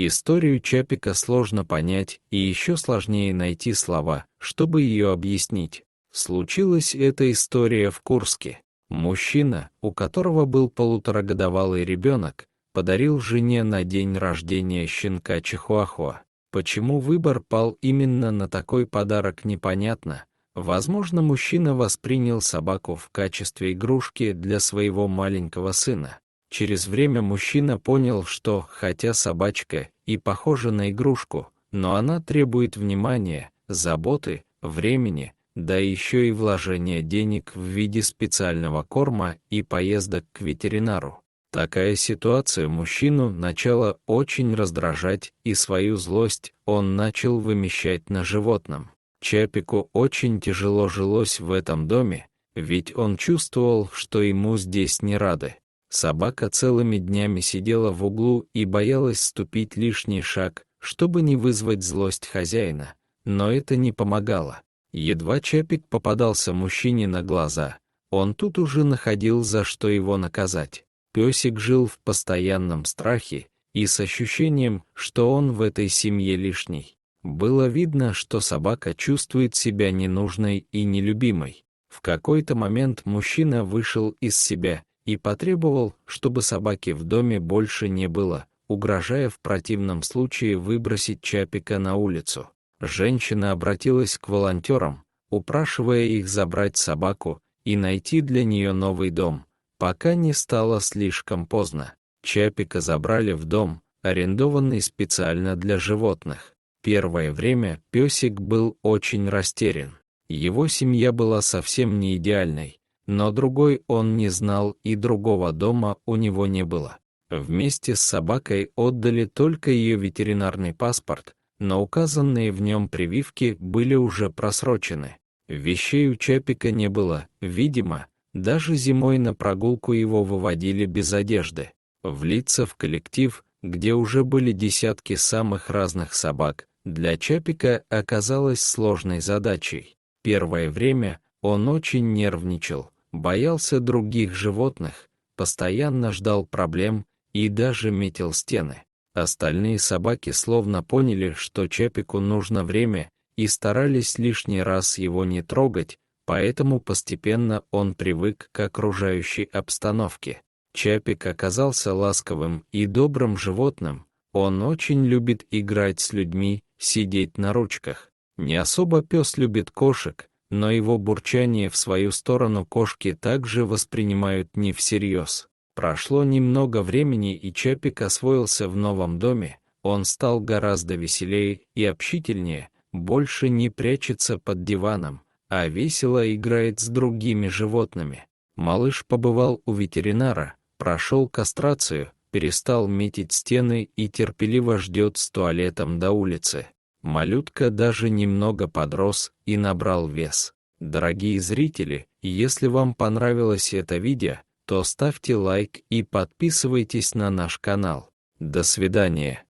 Историю Чапика сложно понять и еще сложнее найти слова, чтобы ее объяснить. Случилась эта история в Курске. Мужчина, у которого был полуторагодовалый ребенок, подарил жене на день рождения щенка чихуахуа. Почему выбор пал именно на такой подарок, непонятно. Возможно, мужчина воспринял собаку в качестве игрушки для своего маленького сына. Через время мужчина понял, что, хотя собачка и похожа на игрушку, но она требует внимания, заботы, времени, да еще и вложения денег в виде специального корма и поездок к ветеринару. Такая ситуация мужчину начала очень раздражать, и свою злость он начал вымещать на животном. Чапику очень тяжело жилось в этом доме, ведь он чувствовал, что ему здесь не рады. Собака целыми днями сидела в углу и боялась ступить лишний шаг, чтобы не вызвать злость хозяина, но это не помогало. Едва Чапик попадался мужчине на глаза, он тут уже находил, за что его наказать. Песик жил в постоянном страхе и с ощущением, что он в этой семье лишний. Было видно, что собака чувствует себя ненужной и нелюбимой. В какой-то момент мужчина вышел из себя и потребовал, чтобы собаки в доме больше не было, угрожая в противном случае выбросить Чапика на улицу. Женщина обратилась к волонтерам, упрашивая их забрать собаку и найти для нее новый дом, пока не стало слишком поздно. Чапика забрали в дом, арендованный специально для животных. Первое время песик был очень растерян. Его семья была совсем не идеальной, но другой он не знал и другого дома у него не было. Вместе с собакой отдали только ее ветеринарный паспорт, но указанные в нем прививки были уже просрочены. Вещей у Чапика не было, видимо, даже зимой на прогулку его выводили без одежды. Влиться в коллектив, где уже были десятки самых разных собак, для Чапика оказалось сложной задачей. Первое время он очень нервничал, боялся других животных, постоянно ждал проблем и даже метил стены. Остальные собаки словно поняли, что Чапику нужно время, и старались лишний раз его не трогать, поэтому постепенно он привык к окружающей обстановке. Чапик оказался ласковым и добрым животным, он очень любит играть с людьми, сидеть на ручках. Не особо пес любит кошек, но его бурчание в свою сторону кошки также воспринимают не всерьез. Прошло немного времени, и Чапик освоился в новом доме, он стал гораздо веселее и общительнее, больше не прячется под диваном, а весело играет с другими животными. Малыш побывал у ветеринара, прошел кастрацию, перестал метить стены и терпеливо ждет с туалетом до улицы. Малютка даже немного подрос и набрал вес. Дорогие зрители, если вам понравилось это видео, то ставьте лайк и подписывайтесь на наш канал. До свидания.